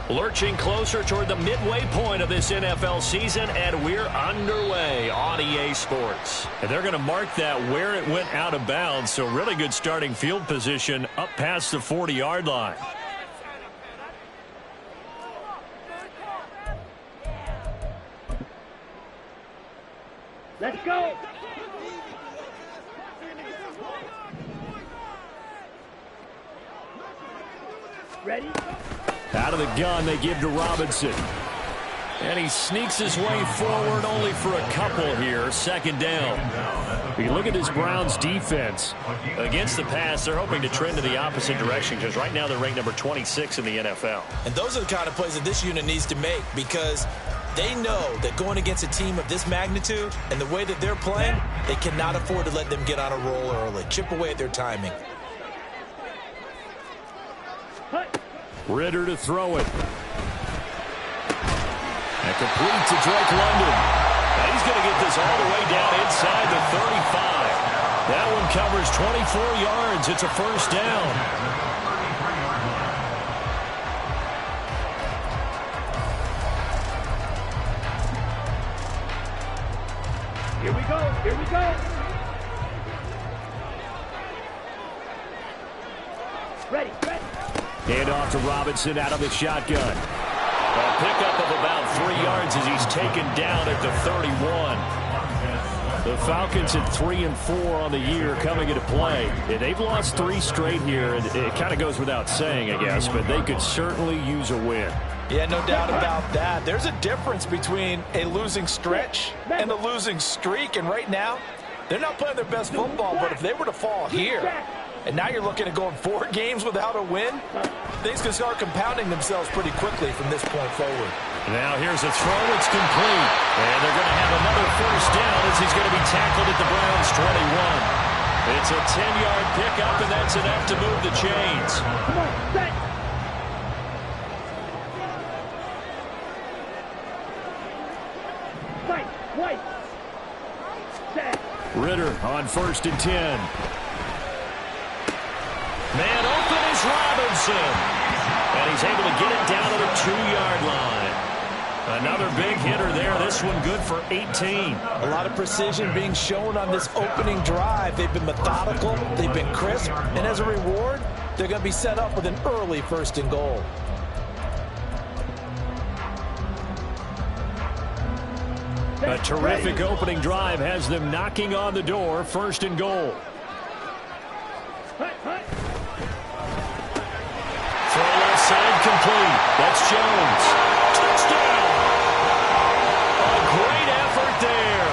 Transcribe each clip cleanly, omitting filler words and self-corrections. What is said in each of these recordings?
Lurching closer toward the midway point of this NFL season, and we're underway on EA Sports. And they're going to mark that where it went out of bounds, so really good starting field position up past the 40-yard line. Let's go! Ready? Out of the gun, they give to Robinson. And he sneaks his way forward only for a couple here. Second down. You look at this Browns defense. Against the pass, they're hoping to trend in the opposite direction because right now they're ranked number 26 in the NFL. And those are the kind of plays that this unit needs to make because they know that going against a team of this magnitude and the way that they're playing, they cannot afford to let them get on a roll early. Chip away at their timing. Ritter to throw it. And complete to Drake London. And he's going to get this all the way down inside the 35. That one covers 24 yards. It's a first down. Here we go. Here we go. Ready. Hand off to Robinson out of the shotgun. A pickup of about 3 yards as he's taken down at the 31. The Falcons at 3-4 on the year coming into play. Yeah, they've lost 3 straight here, and it kind of goes without saying, I guess, but they could certainly use a win. Yeah, no doubt about that. There's a difference between a losing stretch and a losing streak, and right now, they're not playing their best football, but if they were to fall here, and now you're looking at going 4 games without a win, things can start compounding themselves pretty quickly from this point forward. Now here's a throw. It's complete. And they're going to have another first down as he's going to be tackled at the Browns' 21. It's a 10-yard pickup, and that's enough to move the chains. Come on, set. Fight, white. Set. Ritter on 1st and 10. Man open is Robinson. And he's able to get it down to the 2-yard line. Another big hitter there. This one good for 18. A lot of precision being shown on this opening drive. They've been methodical. They've been crisp. And as a reward, they're going to be set up with an early 1st and goal. A terrific opening drive has them knocking on the door. 1st and goal. Throw left side complete. That's Jones. Touchdown. A great effort there.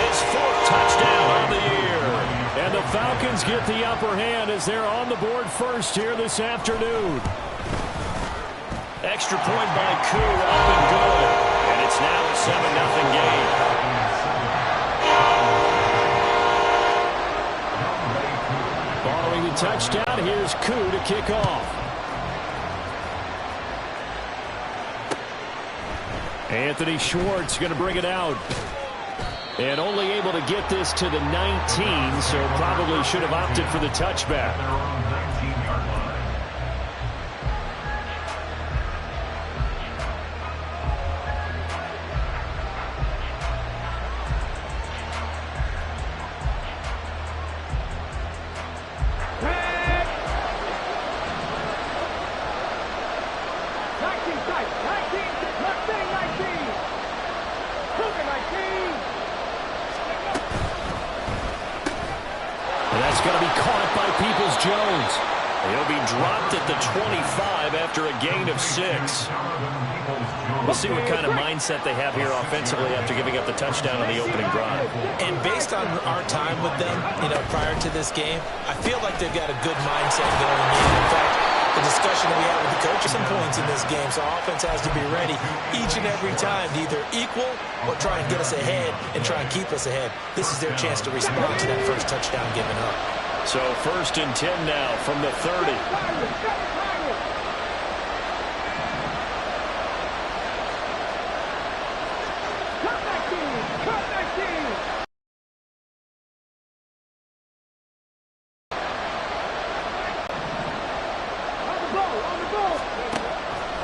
His 4th touchdown on the year. And the Falcons get the upper hand as they're on the board first here this afternoon. Extra point by Koo, up and good. And it's now a 7-0 game. Following the touchdown, here's Koo to kick off. Anthony Schwartz going to bring it out. And only able to get this to the 19, so probably should have opted for the touchback. He'll be dropped at the 25 after a gain of 6. We'll see what kind of mindset they have here offensively after giving up the touchdown on the opening drive. And based on our time with them, prior to this game, I feel like they've got a good mindset going in. In fact, the discussion that we had with the coach, some points in this game, so our offense has to be ready each and every time to either equal or try and get us ahead and try and keep us ahead. This is their chance to respond to that first touchdown given up. So 1st and 10 now from the 30.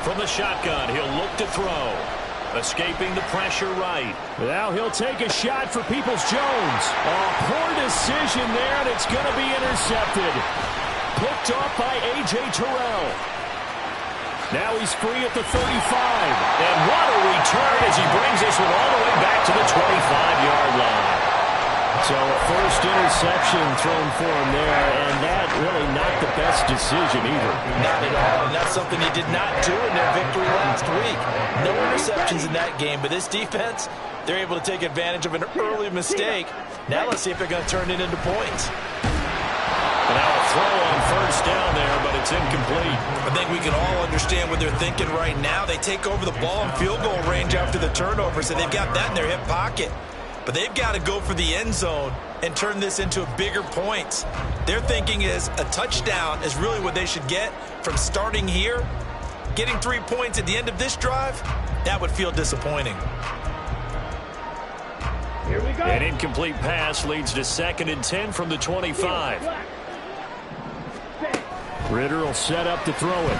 From the shotgun. He'll look to throw. Escaping the pressure right. Now he'll take a shot for Peoples-Jones. Poor decision there, and it's going to be intercepted. Picked off by A.J. Terrell. Now he's free at the 35. And what a return as he brings this one all the way back to the 25-yard line. So a first interception thrown for him there, and that really not the best decision either. Not at all, and that's something he did not do in their victory last week. No interceptions in that game, but this defense, they're able to take advantage of an early mistake. Now let's see if they're going to turn it into points. Now a throw on first down there, but it's incomplete. I think we can all understand what they're thinking right now. They take over the ball in field goal range after the turnover, so they've got that in their hip pocket. But they've got to go for the end zone and turn this into bigger points. Their thinking is a touchdown is really what they should get from starting here. Getting 3 points at the end of this drive, that would feel disappointing. Here we go. An incomplete pass leads to 2nd and 10 from the 25. Ritter will set up to throw it.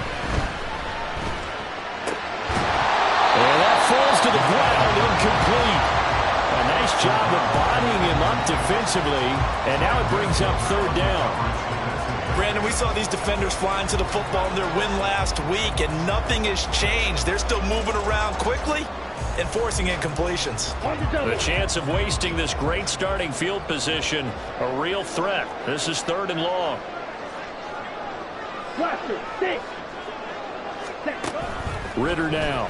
And that falls to the ground, incomplete. A nice job of bodying him up defensively, and now it brings up 3rd down. Brandon, we saw these defenders flying to the football in their win last week, and nothing has changed. They're still moving around quickly and forcing incompletions. The chance of wasting this great starting field position, a real threat. This is 3rd and long. Ritter now.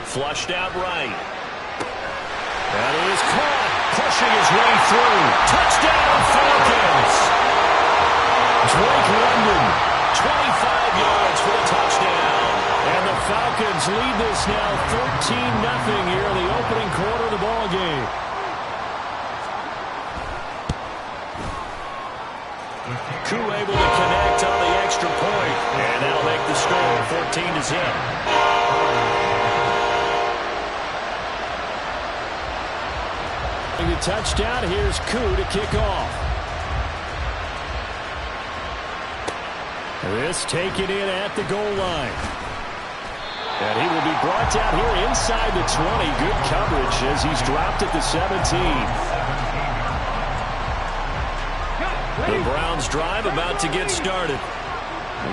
Flushed out right. That is caught, pushing his way through. Touchdown, Falcons! Drake London, 25 yards for the touchdown. and the Falcons lead this now 13-0 here in the opening quarter of the ball game. Koo able to connect on the extra point, and that'll make the score 14-0. The touchdown, here's Koo to kick off. This taken in at the goal line. And he will be brought down here inside the 20. Good coverage as he's dropped at the 17. The Browns drive about to get started.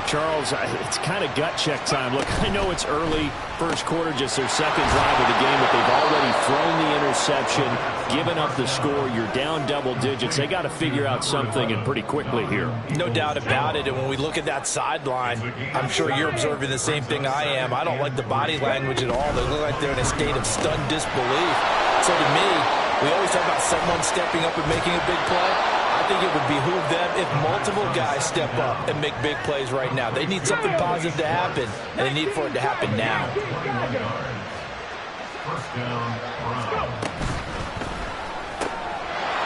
Charles, it's kind of gut check time. Look, I know it's early, first quarter, just their second drive of the game, but they've already thrown the interception, given up the score. You're down double digits. They got to figure out something, and pretty quickly here. No doubt about it, and when we look at that sideline, I'm sure you're observing the same thing I am. I don't like the body language at all. They look like they're in a state of stunned disbelief. So to me, we always talk about someone stepping up and making a big play. I think it would behoove them if multiple guys step up and make big plays right now. They need something positive to happen, and they need for it to happen now.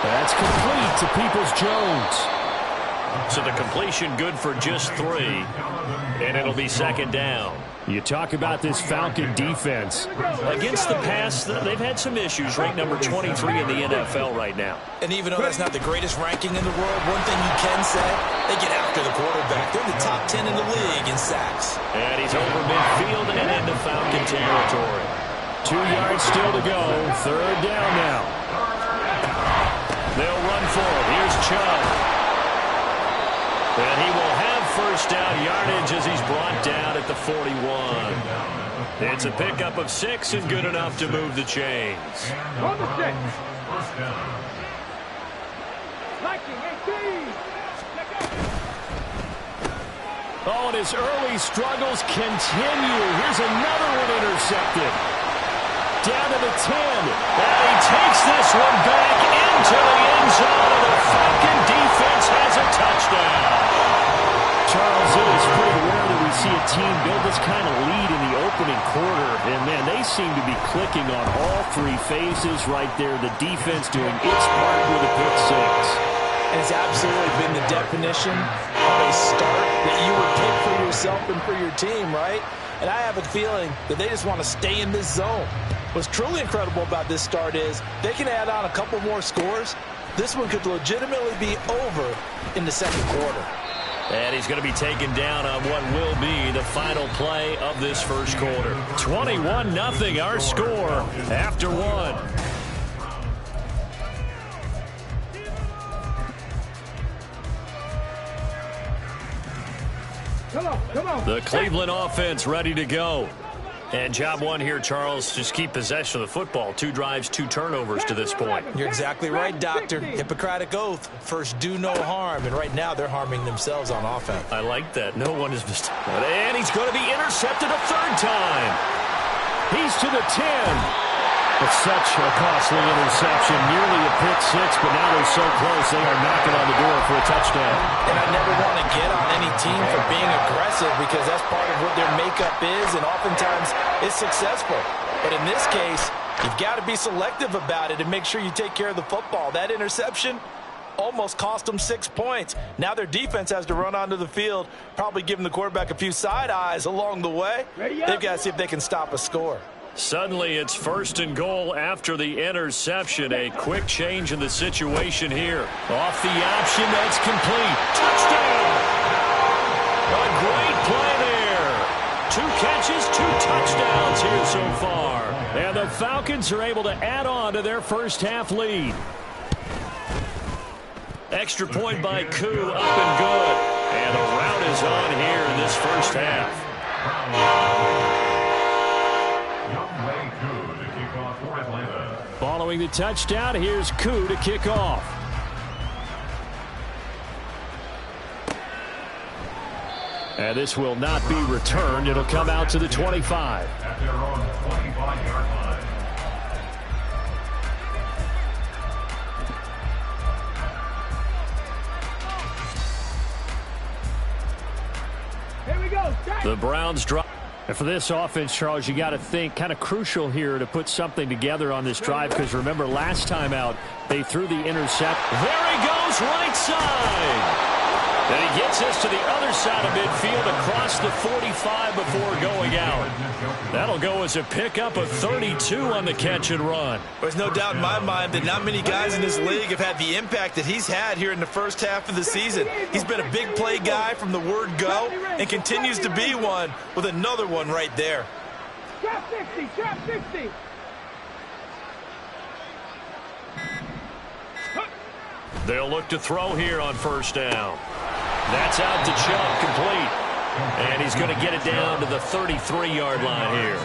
That's complete to Peoples-Jones. So the completion good for just 3, and it'll be 2nd down. You talk about this Falcon defense. Against the pass, they've had some issues. Ranked number 23 in the NFL right now. And even though that's not the greatest ranking in the world, one thing you can say, they get after the quarterback. They're in the top 10 in the league in sacks. And he's over midfield and into Falcon territory. 2 yards still to go. 3rd down now. They'll run for it. Here's Chubb. And he will have first down yardage as he's brought down at the 41. It's a pickup of 6 and good enough to move the chains. On the 6. Oh, and his early struggles continue. Here's another one intercepted. Down to the 10. And he takes this one back into the end zone, and the Falcon defense has a touchdown. Charles, it is pretty rare that we see a team build this kind of lead in the opening quarter. And, man, they seem to be clicking on all 3 phases right there. The defense doing its part with a pick 6. And it's absolutely been the definition of a start that you would pick for yourself and for your team, right? And I have a feeling that they just want to stay in this zone. What's truly incredible about this start is they can add on a couple more scores. This one could legitimately be over in the 2nd quarter. And he's going to be taken down on what will be the final play of this first quarter. 21-0 our score after one. Come on. The Cleveland offense ready to go. And job one here, Charles, just keep possession of the football. 2 drives, 2 turnovers to this point. You're exactly right, Doctor. Hippocratic oath. First, do no harm. And right now, they're harming themselves on offense. I like that. No one is missed. And he's going to be intercepted a 3rd time. He's to the 10. It's such a costly interception. Nearly a pick 6, but now they're so close. They are knocking on the door for a touchdown. And I never want to get on any team for being aggressive because that's part of what their makeup is, and oftentimes it's successful. But in this case, you've got to be selective about it and make sure you take care of the football. That interception almost cost them 6 points. Now their defense has to run onto the field, probably giving the quarterback a few side eyes along the way. They've got to see if they can stop a score. Suddenly it's 1st and goal after the interception. A quick change in the situation here. Off the option, that's complete. Touchdown! A great play there. 2 catches, 2 touchdowns here so far. And the Falcons are able to add on to their first half lead. Extra point by Koo, up and good. And a rout is on here in this first half. Following the touchdown, here's Koo to kick off. And this will not be returned. It'll come out to the 25. At their own 25-yard line. Here we go. The Browns drop. And for this offense, Charles, you got to think kind of crucial here to put something together on this drive because remember last time out they threw the intercept. There he goes, right side. And he gets us to the other side of midfield across the 45 before going out. That'll go as a pickup of 32 on the catch and run. There's no doubt in my mind that not many guys in this league have had the impact that he's had here in the first half of the season. He's been a big play guy from the word go and continues to be one with another one right there. Trap 60, trap 60. They'll look to throw here on 1st down. That's out to Chubb, complete. And he's going to get it down to the 33-yard line here.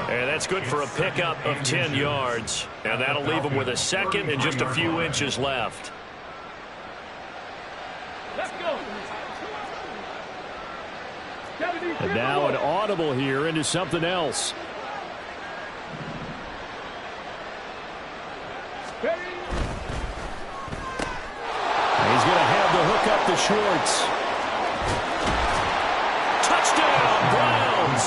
And that's good for a pickup of 10 yards. And that'll leave him with a 2nd and just a few inches left. Let's go. And now an audible here into something else. He's going to have the hook up to Schwartz. Touchdown, Browns.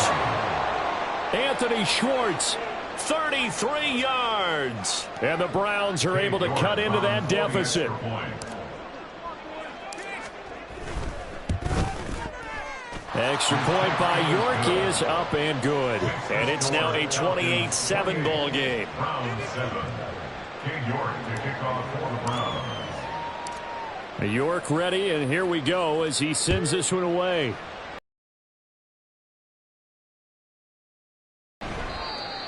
Anthony Schwartz, 33 yards. And the Browns are able to cut into that deficit. Extra point by York is up and good. And it's now a 28-7 ball game. Round 7. King York to kick off for the Browns. York ready, and here we go as he sends this one away.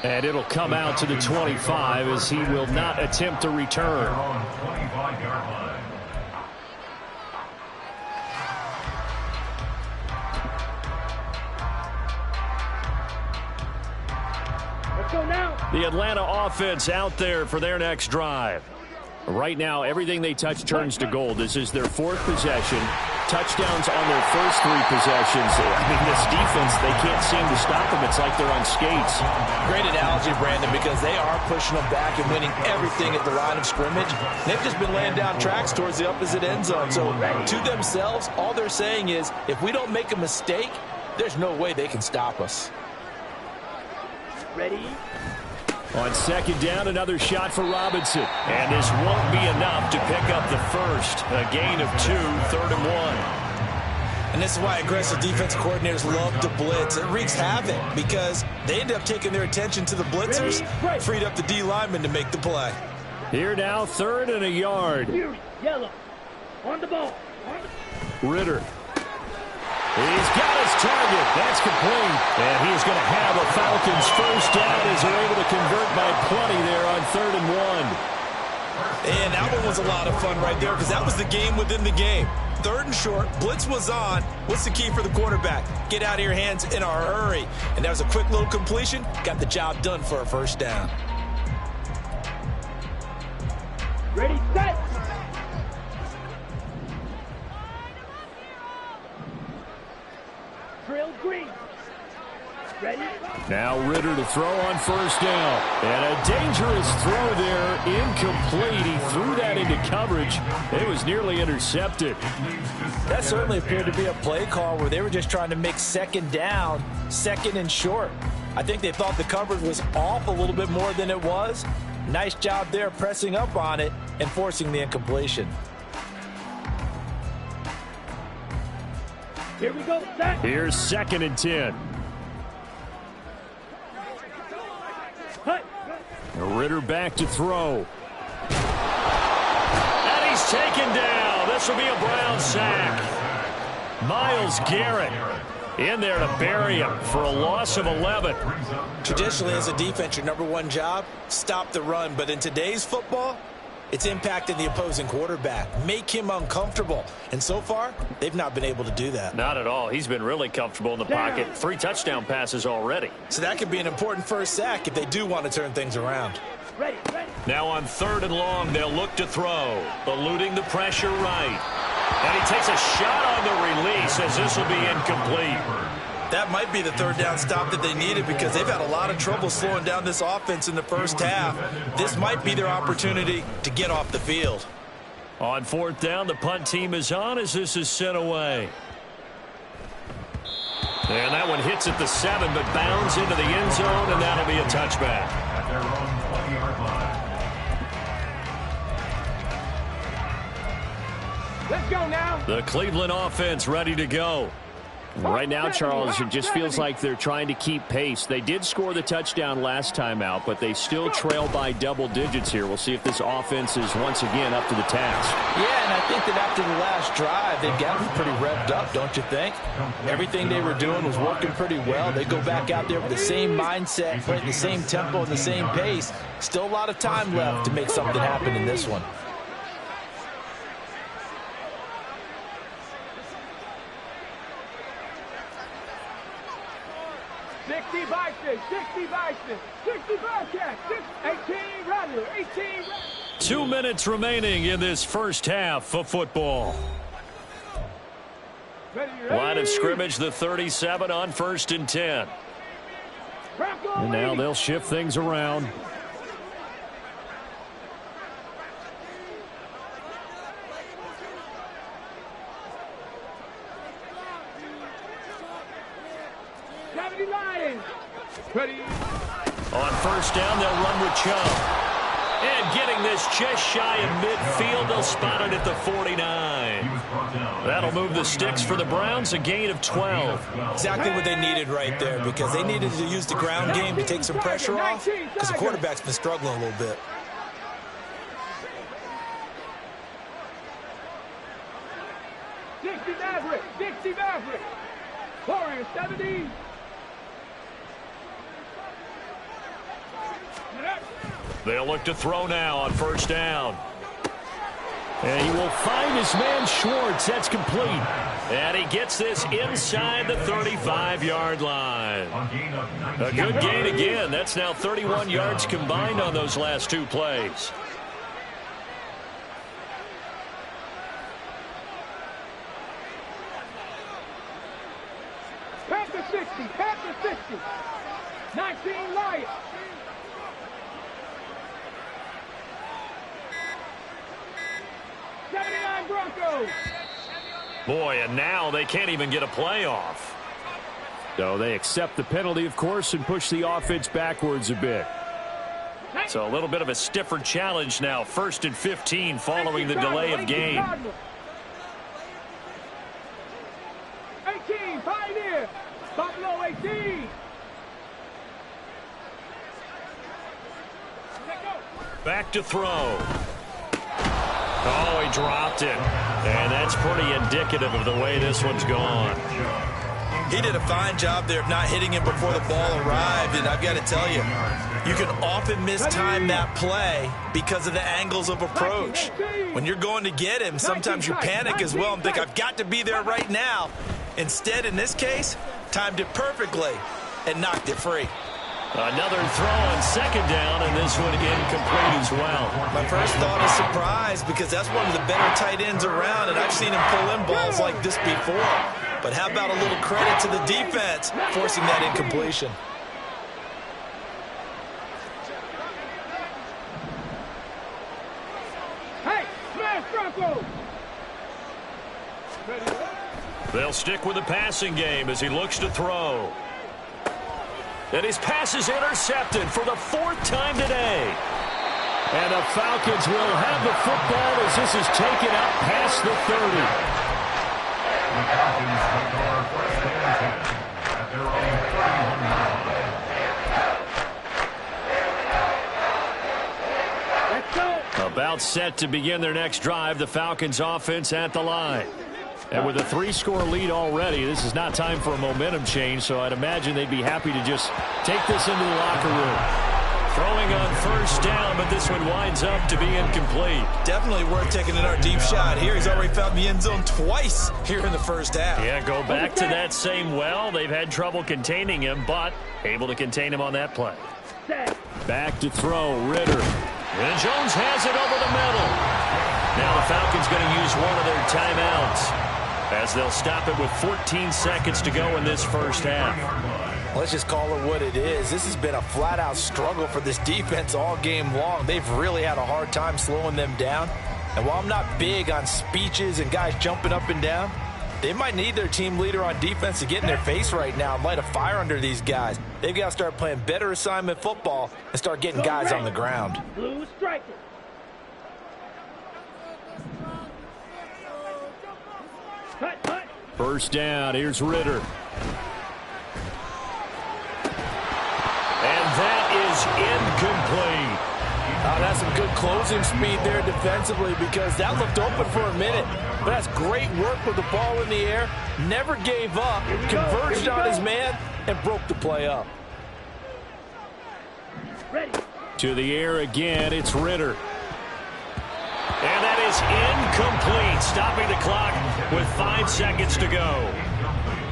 And it'll come out to the 25 as he will not attempt to return. 25-yard line. Let's go now. The Atlanta offense out there for their next drive. Right now, everything they touch turns to gold. This is their 4th possession. Touchdowns on their first 3 possessions. I mean, this defense, they can't seem to stop them. It's like they're on skates. Great analogy, Brandon, because they are pushing them back and winning everything at the line of scrimmage. They've just been laying down tracks towards the opposite end zone. So to themselves, all they're saying is, if we don't make a mistake, there's no way they can stop us. Ready? On 2nd down, another shot for Robinson. And this won't be enough to pick up the first. A gain of 2, 3rd and 1. And this is why aggressive defense coordinators love to blitz. It wreaks havoc because they end up taking their attention to the blitzers, freed up the D lineman to make the play. Here now, 3rd and a yard. Yellow. On the ball. Ritter He's got his target. That's complete. And he's going to have a Falcons first down as they're able to convert by plenty there on 3rd and 1. And that one was a lot of fun right there because that was the game within the game. 3rd and short, blitz was on. What's the key for the quarterback? Get out of your hands in a hurry. And that was a quick little completion. Got the job done for a first down. Ready, set. Drill green. Ready? Now Ritter to throw on first down. And a dangerous throw there, incomplete. He threw that into coverage. It was nearly intercepted. That certainly appeared to be a play call where they were just trying to make 2nd down, 2nd and short. I think they thought the coverage was off a little bit more than it was. Nice job there pressing up on it and forcing the incompletion. Here we go, set. Here's 2nd and 10. Hut. Ritter back to throw. And he's taken down. This will be a Brown sack. Myles Garrett in there to bury him for a loss of 11. Traditionally, as a defense, your #1 job, stop the run. But in today's football, it's impacting the opposing quarterback. Make him uncomfortable. And so far, they've not been able to do that. Not at all. He's been really comfortable in the pocket. 3 touchdown passes already. So that could be an important first sack if they do want to turn things around. Ready, ready. Now on 3rd and long, they'll look to throw. Eluding the pressure right. And he takes a shot on the release as this will be incomplete. That might be the 3rd down stop that they needed because they've had a lot of trouble slowing down this offense in the first half. This might be their opportunity to get off the field. On 4th down, the punt team is on as this is sent away. And that one hits at the 7, but bounds into the end zone, and that'll be a touchback. At their own 20-yard line. Let's go now. The Cleveland offense ready to go. Right now, Charles, it just feels like they're trying to keep pace. They did score the touchdown last time out, but they still trail by double digits here. We'll see if this offense is once again up to the task. Yeah, and I think that after the last drive, they've got to be pretty revved up, don't you think? Everything they were doing was working pretty well. They go back out there with the same mindset, playing the same tempo and the same pace. Still a lot of time left to make something happen in this one. Bison, 60 Bison, 60 Bobcats, 18 Rattler, 18 Rattler. 2 minutes remaining in this first half of football. Ready, ready. Line of scrimmage, the 37 on 1st and 10. And now they'll shift things around. Ready. On 1st down, they'll run with Chubb. And getting this just shy of midfield, they'll spot it at the 49. That'll move the sticks for the Browns, a gain of 12. Exactly what they needed right there because they needed to use the ground game to take some pressure off because the quarterback's been struggling a little bit. Dixie Maverick. Warriors 70. They'll look to throw now on 1st down. And he will find his man Schwartz. That's complete. And he gets this inside the 35-yard line. A good gain again. That's now 31 yards combined on those last 2 plays. Panther 60, Panther 60. 19 Lions. Broncos. Boy, and now they can't even get a playoff. So they accept the penalty, of course, and push the offense backwards a bit. So a little bit of a stiffer challenge now. 1st and 15 following the delay of game. 18, Pioneer. Buffalo 18. Back to throw. Oh, he dropped it. And that's pretty indicative of the way this one's gone. He did a fine job there of not hitting him before the ball arrived, and I've got to tell you, you can often mistime that play because of the angles of approach. When you're going to get him, sometimes you panic as well and think, I've got to be there right now. Instead, in this case, timed it perfectly and knocked it free. Another throw on second down, and this one incomplete as well. My first thought is surprise because that's one of the better tight ends around, and I've seen him pull in balls like this before. But how about a little credit to the defense forcing that incompletion? Hey, smash Bronco! They'll stick with the passing game as he looks to throw. And his pass is intercepted for the 4th time today. And the Falcons will have the football as this is taken out past the 30. The Falcons score first and 10 at their own 31 yard line. Let's go! About set to begin their next drive, the Falcons offense at the line. And with a 3-score lead already, this is not time for a momentum change, so I'd imagine they'd be happy to just take this into the locker room. Throwing on first down, but this one winds up to be incomplete. Definitely worth taking another deep shot here. He's already found the end zone twice here in the first half. Yeah, go back to that same well. They've had trouble containing him, but able to contain him on that play. Back to throw, Ritter. And Jones has it over the middle. Now the Falcons going to use one of their timeouts as they'll stop it with 14 seconds to go in this first half. Let's just call it what it is. This has been a flat-out struggle for this defense all game long. They've really had a hard time slowing them down. And while I'm not big on speeches and guys jumping up and down, they might need their team leader on defense to get in their face right now and light a fire under these guys. They've got to start playing better assignment football and start getting guys on the ground. Blue striker. Cut, cut. First down, here's Ritter. And that is incomplete. That's some good closing speed there defensively because that looked open for a minute. But that's great work with the ball in the air. Never gave up, converged on his man, and broke the play up. Ready. To the air again, it's Ritter. And that is incomplete, stopping the clock with 5 seconds to go.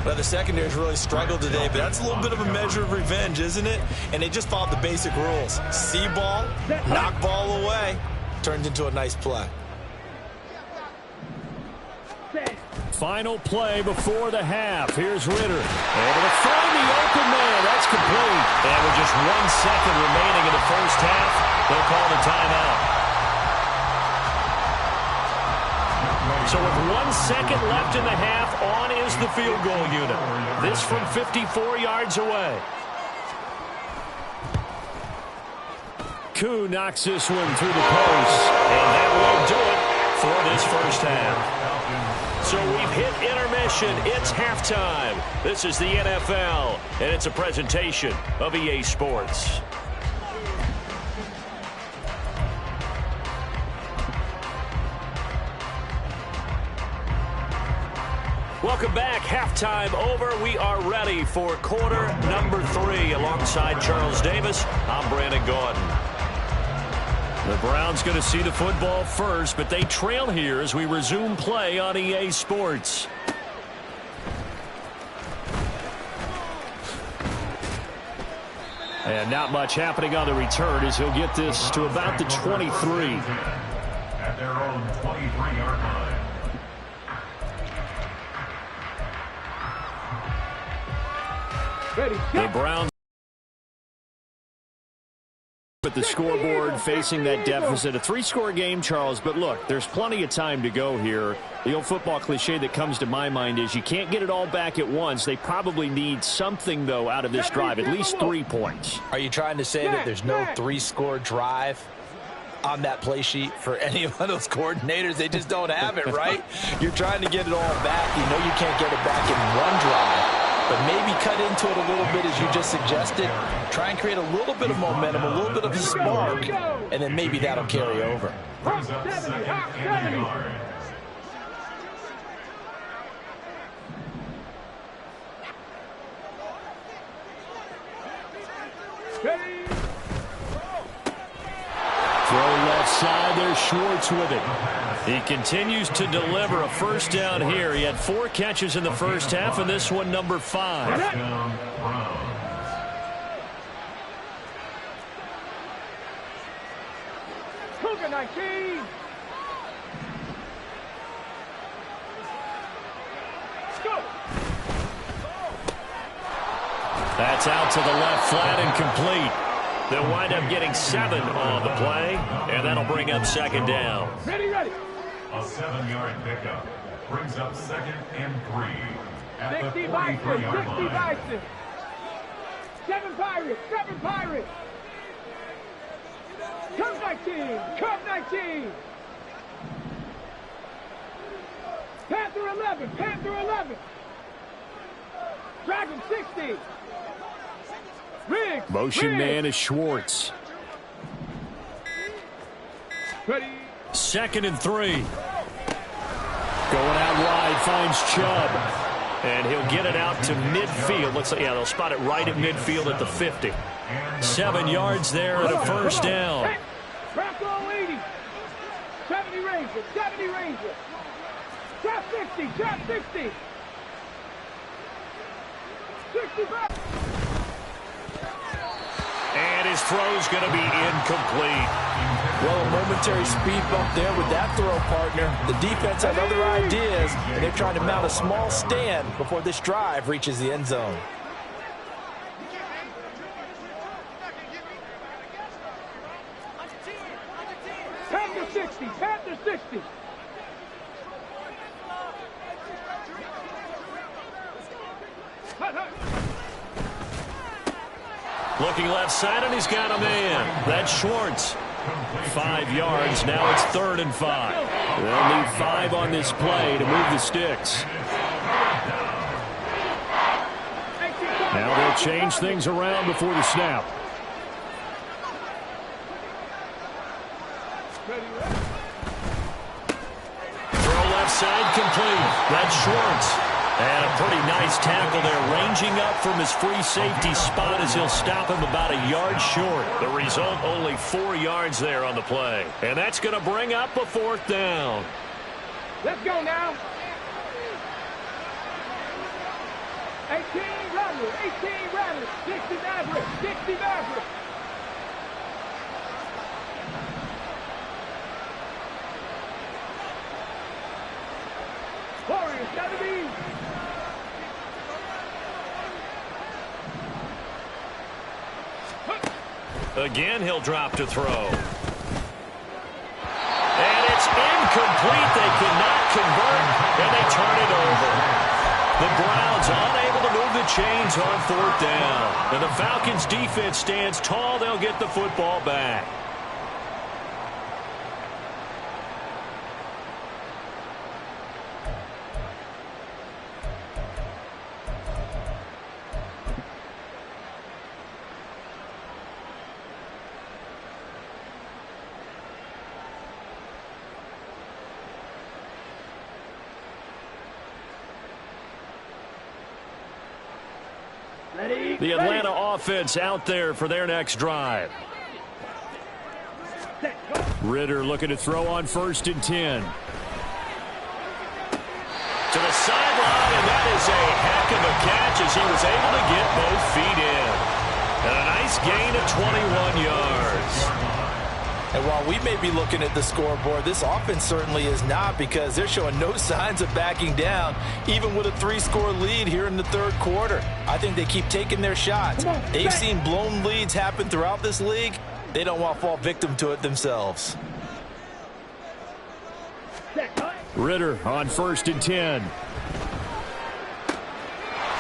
Well, the secondary's really struggled today, but that's a little bit of a measure of revenge, isn't it? And they just followed the basic rules. See ball, knock ball away, turned into a nice play. Final play before the half. Here's Ritter. Able to find the open man. That's complete. And with just 1 second remaining in the first half, they'll call the timeout. So with 1 second left in the half, on is the field goal unit. This from 54 yards away. Koo knocks this one through the post. And that will do it for this first half. So we've hit intermission. It's halftime. This is the NFL, and it's a presentation of EA Sports. Welcome back. Halftime over. We are ready for quarter number 3. Alongside Charles Davis, I'm Brandon Gordon. The Browns going to see the football first, but they trail here as we resume play on EA Sports. And not much happening on the return as he'll get this to about the 23. At their own 23-yard line. Ready. The Browns at the scoreboard facing that deficit. A 3-score game, Charles, but look, there's plenty of time to go here. The old football cliche that comes to my mind is you can't get it all back at once. They probably need something, though, out of this drive, at least 3 points. Are you trying to say that there's no 3-score drive on that play sheet for any of those coordinators? They just don't have it, right? You're trying to get it all back. You know you can't get it back in one drive. but maybe cut into it a little bit as you just suggested. Try and create a little bit of momentum, a little bit of a spark, and then maybe that'll carry over. Brings up second and 8 yards. Throw left side, there's Schwartz with it. He continues to deliver a first down here. He had 4 catches in the first half, and this one number 5. First down, Browns. Cougar 19. Go. That's out to the left, flat and complete. They'll wind up getting 7 on the play, and that'll bring up second down. Ready, ready. A 7-yard pickup. Brings up second and 3. At 60 the Bison, 43-yard 60 line. Bison. 7 Pirates, 7 Pirates. Cub 19, Cub 19. Panther 11, Panther 11. Dragon 60. Riggs, Motion Riggs. man is Schwartz. Ready. Second and 3. Going out wide, finds Chubb. And he'll get it out to midfield. Looks like, yeah, they'll spot it right at midfield at the 50. 7 yards there and a first down. Hey, Bronco 80. 70 Ranger, 70 Ranger. Trap 60, trap 60. 65. And his throw's going to be incomplete. Well, a momentary speed bump there with that throw, partner. The defense had other ideas, and they're trying to mount a small stand before this drive reaches the end zone. Panther 60, Panther 60. Looking left side, and he's got a man. That's Schwartz. 5 yards. Now it's 3rd and 5. They'll need 5 on this play to move the sticks. Now they'll change things around before the snap. Throw left side complete. That's Schwartz. And a pretty nice tackle there, ranging up from his free safety spot as he'll stop him about a yard short. The result, only 4 yards there on the play. And that's going to bring up a 4th down. Let's go now. 18 Rattlers, 18 Rattlers, 60 Mavericks, 60 Mavericks. Warriors, 70. Again, he'll drop to throw. And it's incomplete. They cannot convert, and they turn it over. The Browns unable to move the chains on 4th down. And the Falcons' defense stands tall. They'll get the football back. The Atlanta offense out there for their next drive. Ritter looking to throw on 1st and 10. To the sideline, and that is a heck of a catch as he was able to get both feet in. And a nice gain of 21 yards. And while we may be looking at the scoreboard, this offense certainly is not, because they're showing no signs of backing down, even with a 3-score lead here in the 3rd quarter. I think they keep taking their shots. They've seen blown leads happen throughout this league. They don't want to fall victim to it themselves. Ritter on 1st and 10.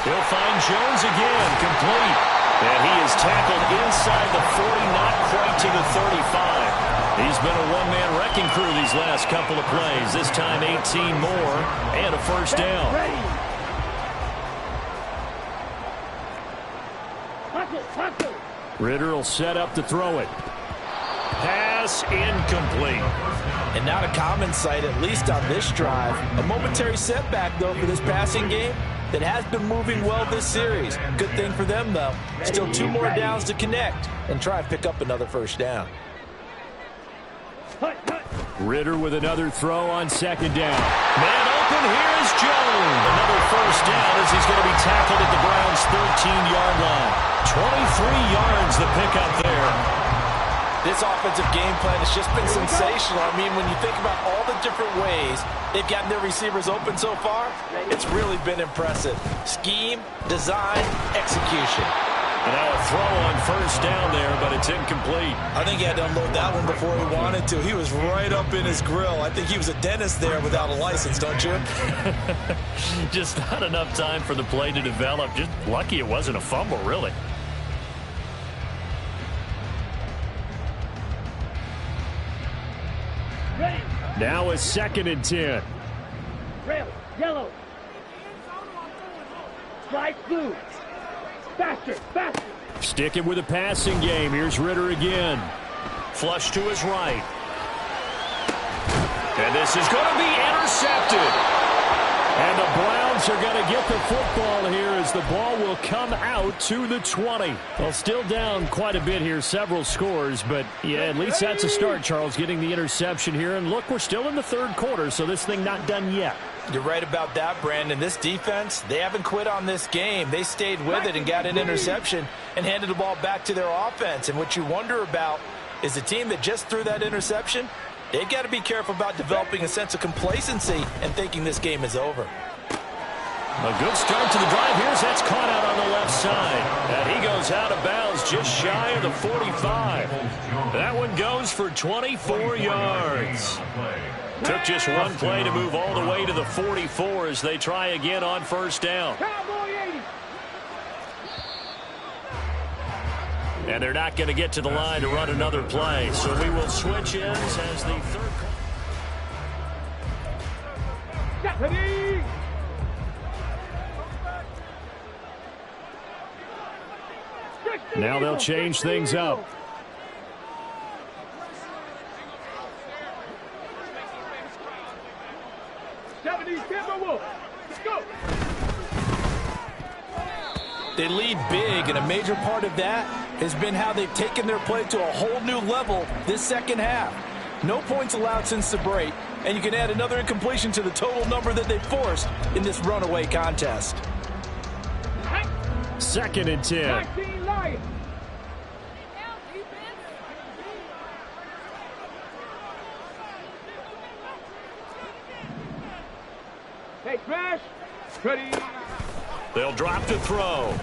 He'll find Jones again, complete. And he is tackled inside the 40, not quite to the 35. He's been a one-man wrecking crew these last couple of plays. This time 18 more and a first down. Ritter will set up to throw it. Pass incomplete. And not a common sight, at least on this drive. A momentary setback, though, for this passing game that has been moving well this series. Good thing for them, though. Still 2 more downs to connect and try and pick up another first down. Ritter with another throw on second down. Man open, here is Jones. Another first down as he's going to be tackled at the Browns' 13-yard line. 23 yards the pickup there. This offensive game plan has just been sensational. I mean, when you think about all the different ways they've gotten their receivers open so far, it's really been impressive. Scheme, design, execution. And now a throw on first down there, but it's incomplete. I think he had to unload that one before he wanted to. He was right up in his grill. I think he was a dentist there without a license, don't you? Just not enough time for the play to develop. Just lucky it wasn't a fumble, really. Now a 2nd and 10. Red, yellow. Strike blue. Faster, faster. Sticking with a passing game. Here's Ritter again. Flush to his right. And this is going to be intercepted. And the Browns are going to get the football here as the ball will come out to the 20. Well, still down quite a bit here, several scores, but yeah, at least that's a start, Charles, getting the interception here. And look, we're still in the 3rd quarter, so this thing not done yet. You're right about that, Brandon. This defense, they haven't quit on this game. They stayed with it and got an interception and handed the ball back to their offense. And what you wonder about is the team that just threw that interception, they've got to be careful about developing a sense of complacency and thinking this game is over. A good start to the drive. Here's that's caught out on the left side. And he goes out of bounds just shy of the 45. That one goes for 24 yards. Took just one play to move all the way to the 44 as they try again on first down. And they're not going to get to the line to run another play. So we will switch ends as the 3rd. Now they'll change things up. They lead big, and a major part of that has been how they've taken their play to a whole new level this second half. No points allowed since the break, and you can add another incompletion to the total number that they forced in this runaway contest. 2nd and 10. Hey, crash. Ready. They'll drop to throw.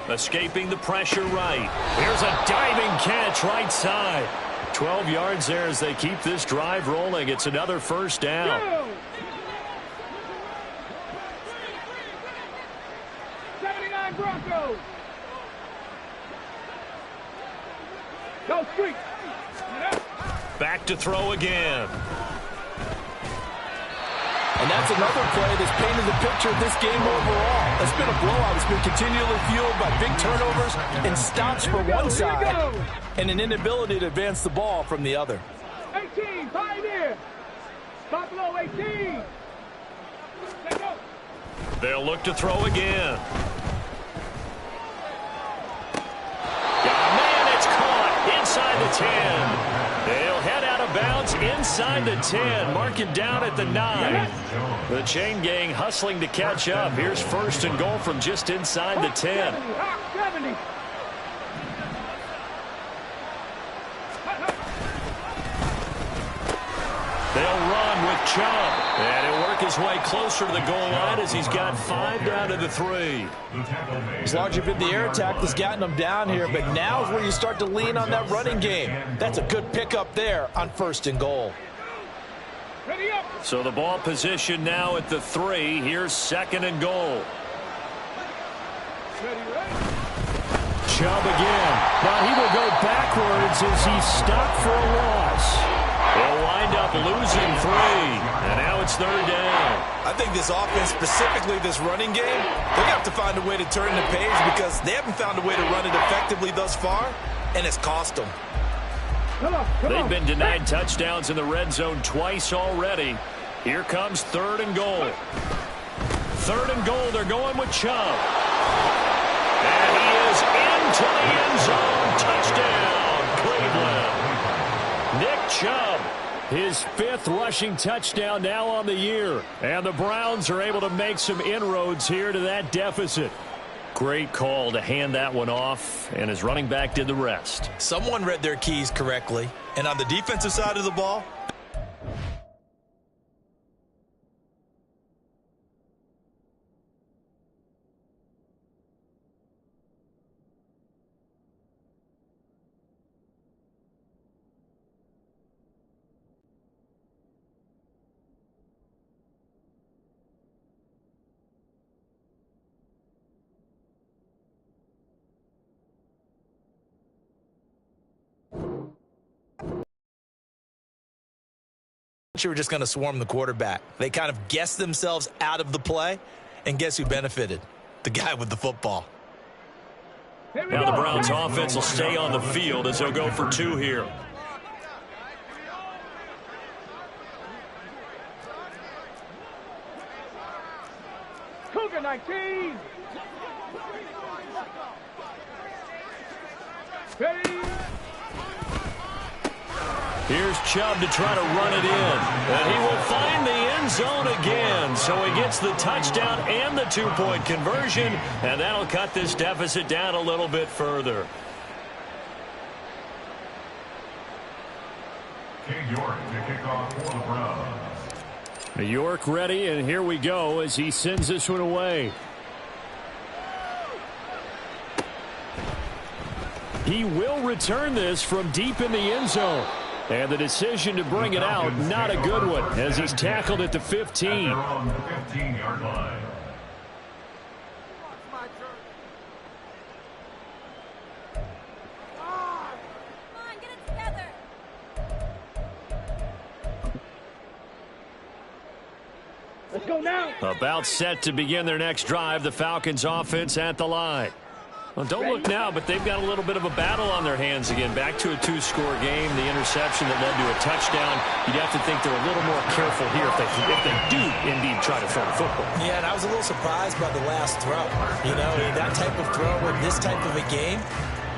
Escaping the pressure right. Here's a diving catch right side. 12 yards there as they keep this drive rolling. It's another first down. 79 Broncos. Go street. Back to throw again. And that's another play that's painted the picture of this game overall. It's been a blowout. It's been continually fueled by big turnovers and stops for one side and an inability to advance the ball from the other. 18, Pioneer. Buffalo 18. They'll look to throw again. Man, it's caught inside the 10. They'll head out of bounds inside the 10. Mark it down at the 9. The chain gang hustling to catch up. Here's 1st and goal from just inside the 10. 70. They'll run with Chubb. And he'll work his way closer to the goal line as he's got 5 down to the 3. It's largely been the air attack that's gotten them down here, but now is where you start to lean on that running game. That's a good pickup there on 1st and goal. So the ball position now at the 3. Here's 2nd and goal. Chubb again. Now he will go backwards as he's stopped for a loss. They'll wind up losing 3. And now it's 3rd down. I think this offense, specifically this running game, they're going to have to find a way to turn the page because they haven't found a way to run it effectively thus far, and it's cost them. They've been denied touchdowns in the red zone twice already. Here comes 3rd and goal. 3rd and goal, they're going with Chubb. And he is into the end zone. Touchdown, Cleveland. Nick Chubb, his 5th rushing touchdown now on the year. And the Browns are able to make some inroads here to that deficit. Great call to hand that one off, and his running back did the rest. Someone read their keys correctly, and on the defensive side of the ball, you were just going to swarm the quarterback. They kind of guessed themselves out of the play, and guess who benefited? The guy with the football. Now the Browns offense will stay on the field as they'll go for 2 here. Cougar 19. Ready. Here's Chubb to try to run it in. And he will find the end zone again. So he gets the touchdown and the 2-point conversion. And that'll cut this deficit down a little bit further. York to kick off for the Browns. York ready, and here we go as he sends this one away. He will return this from deep in the end zone. And the decision to bring it out, not a good one, as he's tackled at the 15. They're on the 15-yard line. Let's go now. About set to begin their next drive, the Falcons offense at the line. Well, don't look now, but they've got a little bit of a battle on their hands again. Back to a 2-score game. The interception that led to a touchdown. You'd have to think they're a little more careful here if they do indeed try to throw the football. Yeah, and I was a little surprised by the last throw. You know, that type of throw in this type of a game,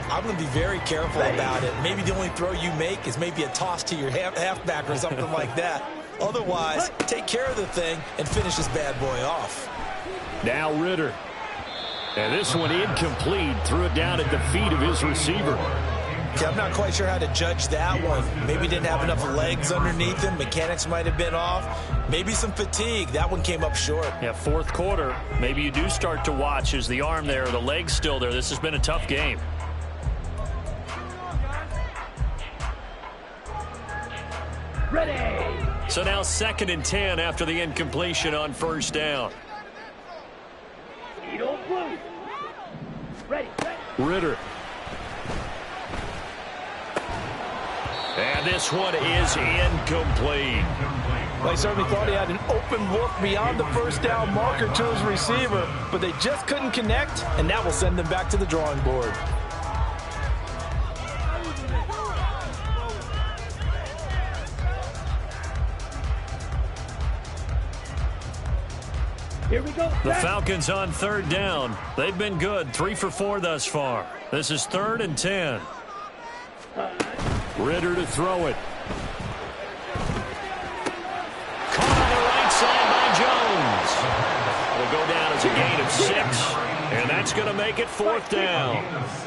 I'm going to be very careful about it. Maybe the only throw you make is maybe a toss to your halfback or something like that. Otherwise, take care of the thing and finish this bad boy off. Now Ritter. And this one incomplete. Threw it down at the feet of his receiver. Okay, I'm not quite sure how to judge that one. Maybe didn't have enough legs underneath him. Mechanics might have been off. Maybe some fatigue. That one came up short. Yeah, 4th quarter. Maybe you do start to watch. Is the arm there, the leg's still there? This has been a tough game. Ready. So now 2nd and 10 after the incompletion on 1st down. Eat old blue. Ready. Ritter. And this one is incomplete. They certainly thought he had an open look beyond the 1st down marker to his receiver, but they just couldn't connect, and that will send them back to the drawing board. Here we go. The Falcons on 3rd down. They've been good, 3 for 4 thus far. This is 3rd and 10. Ritter to throw it. Caught on the right side by Jones. Will go down as a gain of 6, and that's going to make it 4th down.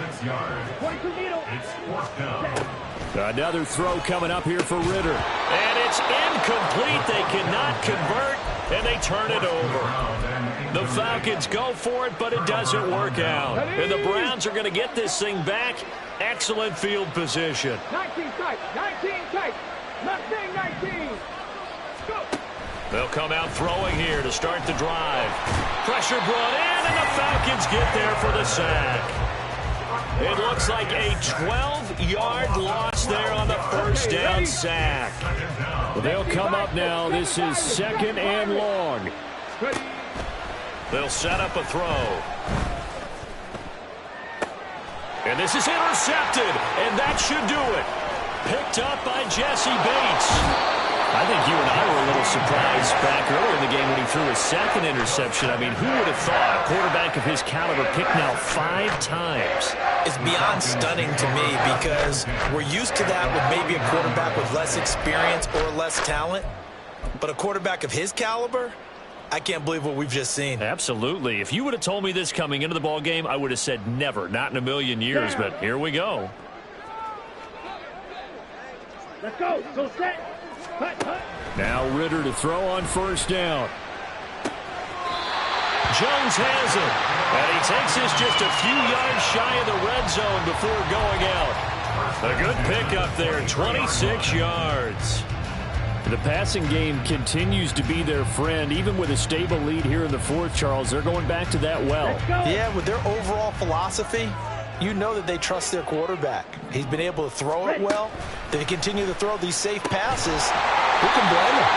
6 yards. 22 needle. It's 4th down. Another throw coming up here for Ritter. And it's incomplete. They cannot convert, and they turn it over. The Falcons go for it, but it doesn't work out. And the Browns are going to get this thing back. Excellent field position. 19 tight. 19 tight. Mustang 19. Go. They'll come out throwing here to start the drive. Pressure brought in, and the Falcons get there for the sack. It looks like a 12-yard loss there on the 1st down sack. They'll come up now. This is 2nd and long. They'll set up a throw. And this is intercepted, and that should do it. Picked up by Jesse Bates. I think you and I were a little surprised back earlier in the game when he threw his second interception. I mean, who would have thought a quarterback of his caliber picked now 5 times? It's beyond stunning to me because we're used to that with maybe a quarterback with less experience or less talent. But a quarterback of his caliber, I can't believe what we've just seen. Absolutely. If you would have told me this coming into the ball game, I would have said never, not in a million years. But here we go. Let's go. Go set. Hut, hut. Now Ritter to throw on first down. Jones has it. And he takes this just a few yards shy of the red zone before going out. A good pickup there, 26 yards. The passing game continues to be their friend. Even with a stable lead here in the fourth, Charles, they're going back to that well. Yeah, with their overall philosophy, you know that they trust their quarterback. He's been able to throw it well. They continue to throw these safe passes. Who can blame him?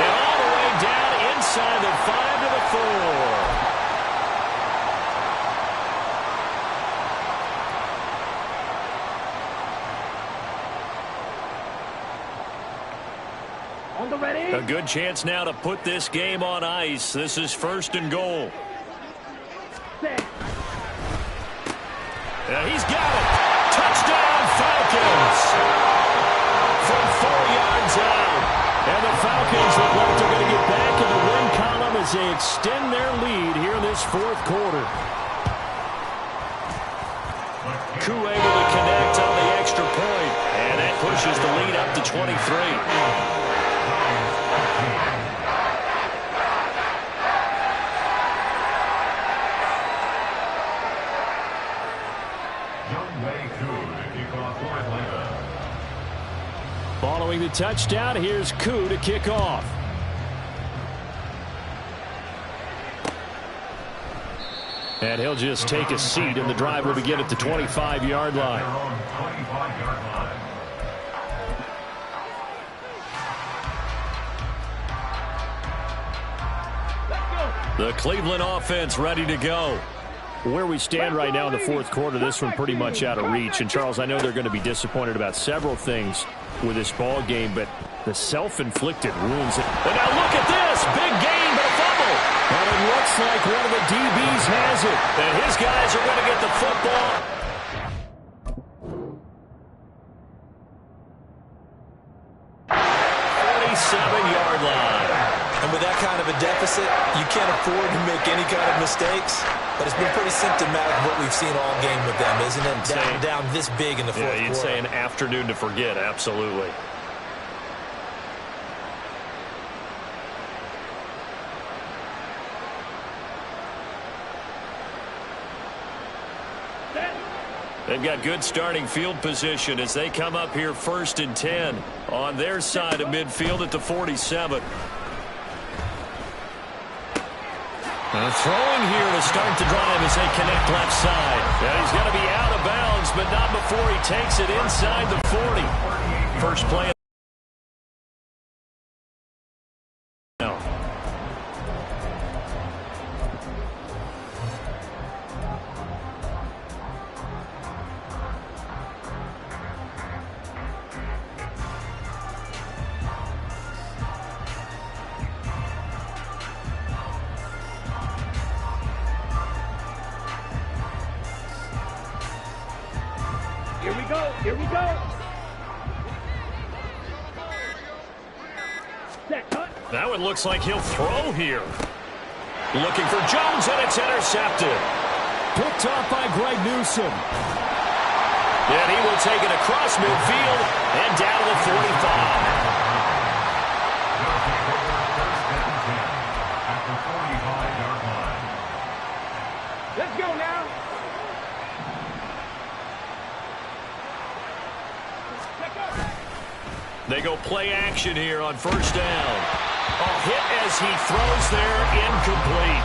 And all the way down inside the 5 to the 4. On the ready. A good chance now to put this game on ice. This is 1st and goal. Set. And he's got it. Touchdown, Falcons. From 4 yards out. And the Falcons look like they're going to get back in the win column as they extend their lead here in this 4th quarter. Koo able to connect on the extra point. And that pushes the lead up to 23. Following the touchdown, here's Koo to kick off. And he'll just take a seat, and the drive will begin at the 25-yard line. The Cleveland offense ready to go. Where we stand right now in the 4th quarter, this one pretty much out of reach. And, Charles, I know they're going to be disappointed about several things with this ball game, but the self-inflicted wounds. And now look at this. Big gain, but a fumble. And it looks like one of the DBs has it. And his guys are going to get the football. Yard line. And with that kind of a deficit, you can't afford to make any kind of mistakes. But it's been pretty symptomatic of what we've seen all game with them, isn't it? Down this big in the 4th quarter. Yeah, you'd say an afternoon to forget, absolutely. They've got good starting field position as they come up here 1st and 10 on their side of midfield at the 47. Throwing here to start the drive as they connect left side. And he's going to be out of bounds, but not before he takes it inside the 40. First play. Here we go. Set, cut. That one looks like he'll throw here. Looking for Jones, and it's intercepted. Picked off by Greg Newsome. And he will take it across midfield and down to the 45. Let's go now. They go play action here on first down. A hit as he throws there, incomplete.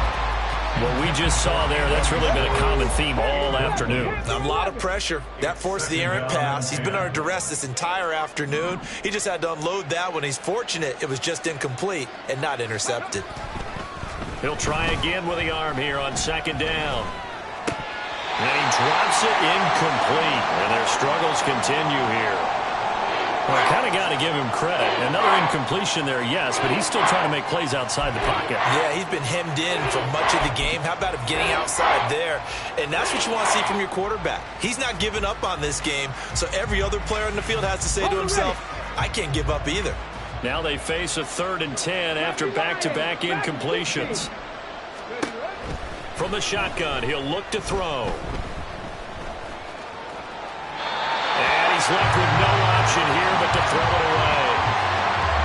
What we just saw there, that's really been a common theme all afternoon. A lot of pressure. That forced the errant pass. He's been under duress this entire afternoon. He just had to unload that one. He's fortunate it was just incomplete and not intercepted. He'll try again with the arm here on second down. And he drops it incomplete. And their struggles continue here. Well, I kind of got to give him credit. Another incompletion there, yes, but he's still trying to make plays outside the pocket. Yeah, he's been hemmed in for much of the game. How about him getting outside there? And that's what you want to see from your quarterback. He's not giving up on this game, so every other player on the field has to say to himself, I can't give up either. Now they face a 3rd and 10 after back-to-back incompletions. From the shotgun, he'll look to throw. And he's left with no option here but to throw it away.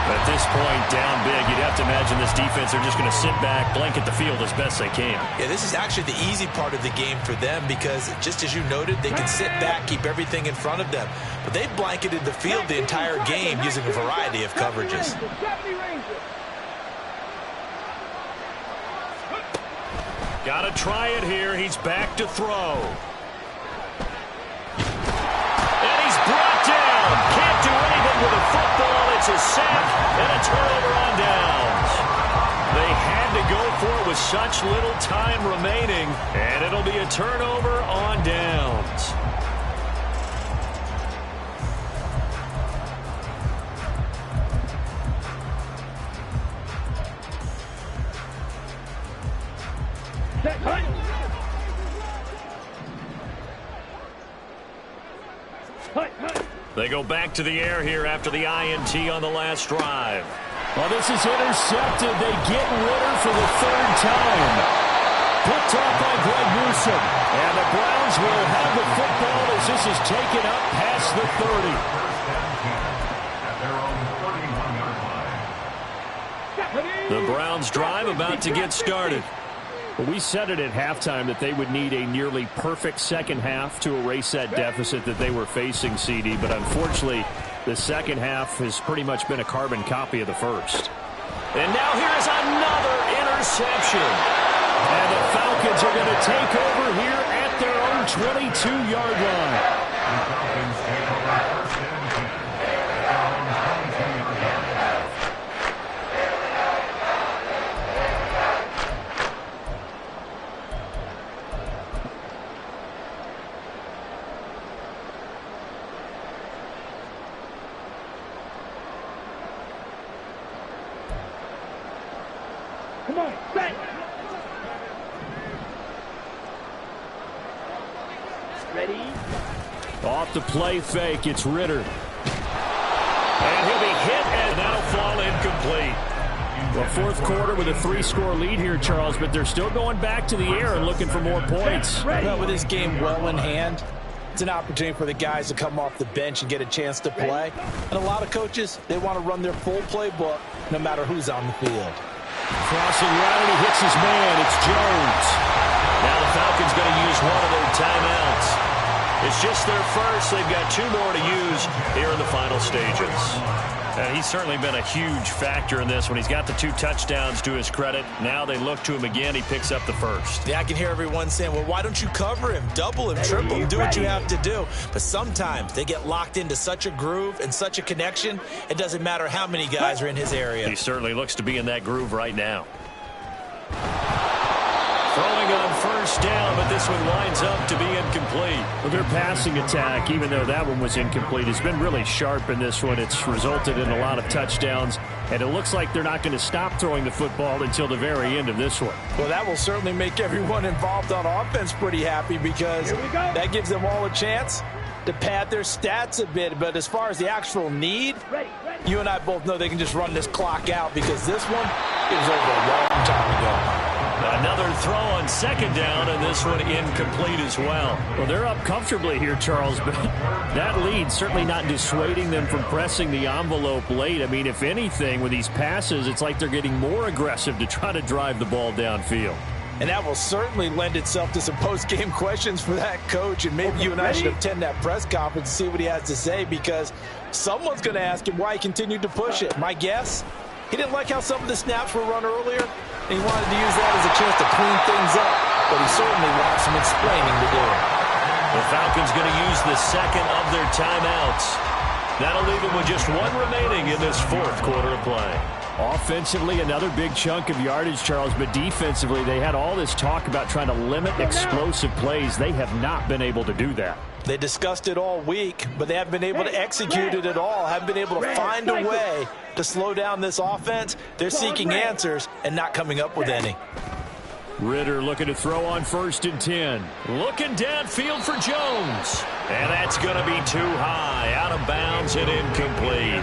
At this point, down big, you'd have to imagine this defense are just going to sit back, blanket the field as best they can. Yeah, this is actually the easy part of the game for them because, just as you noted, they can sit back, keep everything in front of them. But they've blanketed the field the entire game using a variety of coverages. Got to try it here. He's back to throw. And he's brought down. Can't do anything with a football. It's a sack and a turnover on downs. They had to go for it with such little time remaining, and it'll be a turnover on downs. They go back to the air here after the INT on the last drive. Well, this is intercepted. They get Ritter for the 3rd time. Picked off by Greg Newsome. And the Browns will have the football as this is taken up past the 30. The Browns drive about to get started. Well, we said it at halftime that they would need a nearly perfect second half to erase that deficit that they were facing, CD. But unfortunately, the second half has pretty much been a carbon copy of the first. And now here's another interception. And the Falcons are going to take over here at their own 22-yard line. Come on, set. Ready? Off the play fake, it's Ritter. And he'll be hit, and that'll fall incomplete. Well, 4th quarter with a 3-score lead here, Charles, but they're still going back to the air and looking for more points. Well, with this game well in hand, it's an opportunity for the guys to come off the bench and get a chance to play. And a lot of coaches, they want to run their full playbook no matter who's on the field. Crossing right, and he hits his man. It's Jones. Now the Falcons going to use one of their timeouts. It's just their first. They've got 2 more to use here in the final stages. And he's certainly been a huge factor in this when he's got the 2 touchdowns to his credit. Now they look to him again. He picks up the first. Yeah, I can hear everyone saying, well, why don't you cover him, double him, triple him, do what you have to do. But sometimes they get locked into such a groove and such a connection, it doesn't matter how many guys are in his area. He certainly looks to be in that groove right now. Throwing on first down, but this one winds up to be incomplete. Well, their passing attack, even though that one was incomplete, has been really sharp in this one. It's resulted in a lot of touchdowns, and it looks like they're not going to stop throwing the football until the very end of this one. Well, that will certainly make everyone involved on offense pretty happy because that gives them all a chance to pad their stats a bit. But as far as the actual need, you and I both know they can just run this clock out because this one is over a long time ago. Another throw on second down, and this one incomplete as well. Well, they're up comfortably here, Charles, but that lead certainly not dissuading them from pressing the envelope late. I mean, if anything, with these passes, it's like they're getting more aggressive to try to drive the ball downfield. And that will certainly lend itself to some post-game questions for that coach, and maybe you and I should attend that press conference and see what he has to say because someone's going to ask him why he continued to push it. My guess, he didn't like how some of the snaps were run earlier. He wanted to use that as a chance to clean things up, but he certainly wants some explaining to do. The Falcons going to use the second of their timeouts. That'll leave them with just 1 remaining in this 4th quarter of play. Offensively, another big chunk of yardage, Charles, but defensively, they had all this talk about trying to limit explosive plays. They have not been able to do that. They discussed it all week, but they haven't been able to execute it at all, haven't been able to find a way to slow down this offense. They're seeking answers and not coming up with any. Ritter looking to throw on 1st and 10. Looking downfield for Jones. And that's going to be too high, out of bounds and incomplete.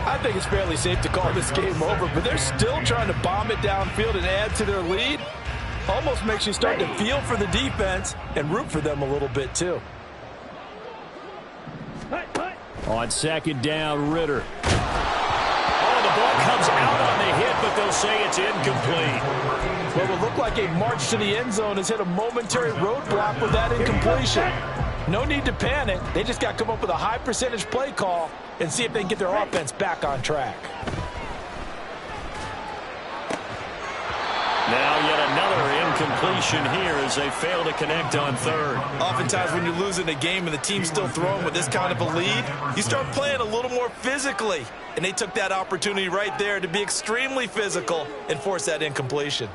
I think it's fairly safe to call this game over, but they're still trying to bomb it downfield and add to their lead. Almost makes you start to feel for the defense and root for them a little bit too. On 2nd down, Ritter. Oh, the ball comes out on the hit, but they'll say it's incomplete. Well, it looked like a march to the end zone has hit a momentary roadblock with that incompletion. No need to panic. They just got to come up with a high percentage play call and see if they can get their offense back on track. Now yet another incompletion here as they fail to connect on 3rd. Oftentimes when you're losing a game and the team's still throwing with this kind of a lead, you start playing a little more physically. And they took that opportunity right there to be extremely physical and force that incompletion.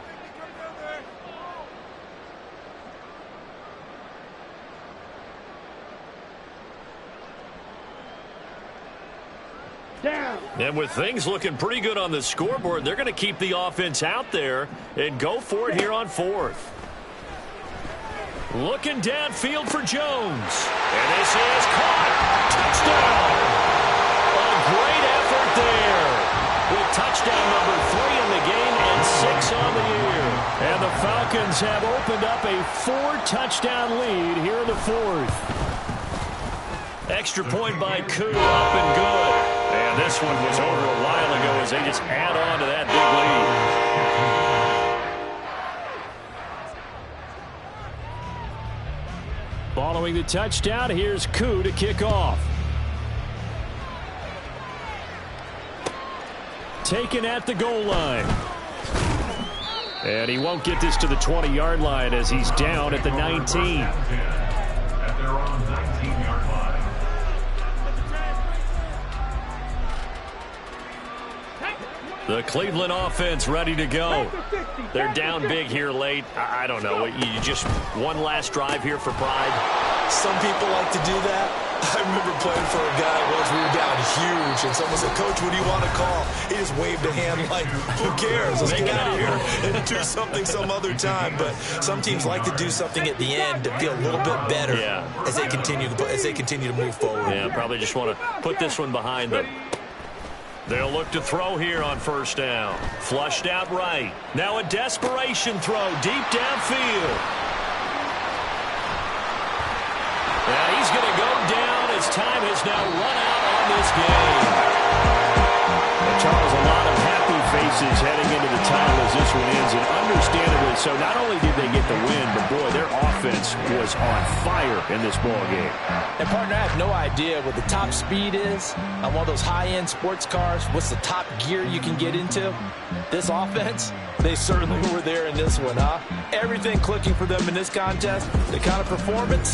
And with things looking pretty good on the scoreboard, they're going to keep the offense out there and go for it here on 4th. Looking downfield for Jones. And this is caught. Touchdown. A great effort there. With touchdown number 3 in the game and 6 on the year. And the Falcons have opened up a 4-touchdown lead here in the 4th. Extra point by Koo, up and good. And this one was over a while ago as they just add on to that big lead. Following the touchdown, here's Koo to kick off. Taken at the goal line. And he won't get this to the 20-yard line as he's down at the 19. At their own 19-yard line. The Cleveland offense ready to go. They're down big here late. I don't know. You just one last drive here for pride. Some people like to do that. I remember playing for a guy once. We were down huge, and someone said, "Coach, what do you want to call?" He just waved a hand like, "Who cares? Let's get out of here and do something some other time." But some teams like to do something at the end to feel a little bit better as they continue to move forward. Yeah, probably just want to put this one behind them. They'll look to throw here on 1st down. Flushed out right. Now a desperation throw deep downfield. And he's going to go down as time has now run out on this game. And Charles, a lot of happy faces heading into the title as this one ends, and understandably so. Not only did they get the win, but boy, their offense was on fire in this ball game. And partner, I have no idea what the top speed is on one of those high-end sports cars. What's the top gear you can get into? This offense, they certainly were there in this one, huh? Everything clicking for them in this contest, the kind of performance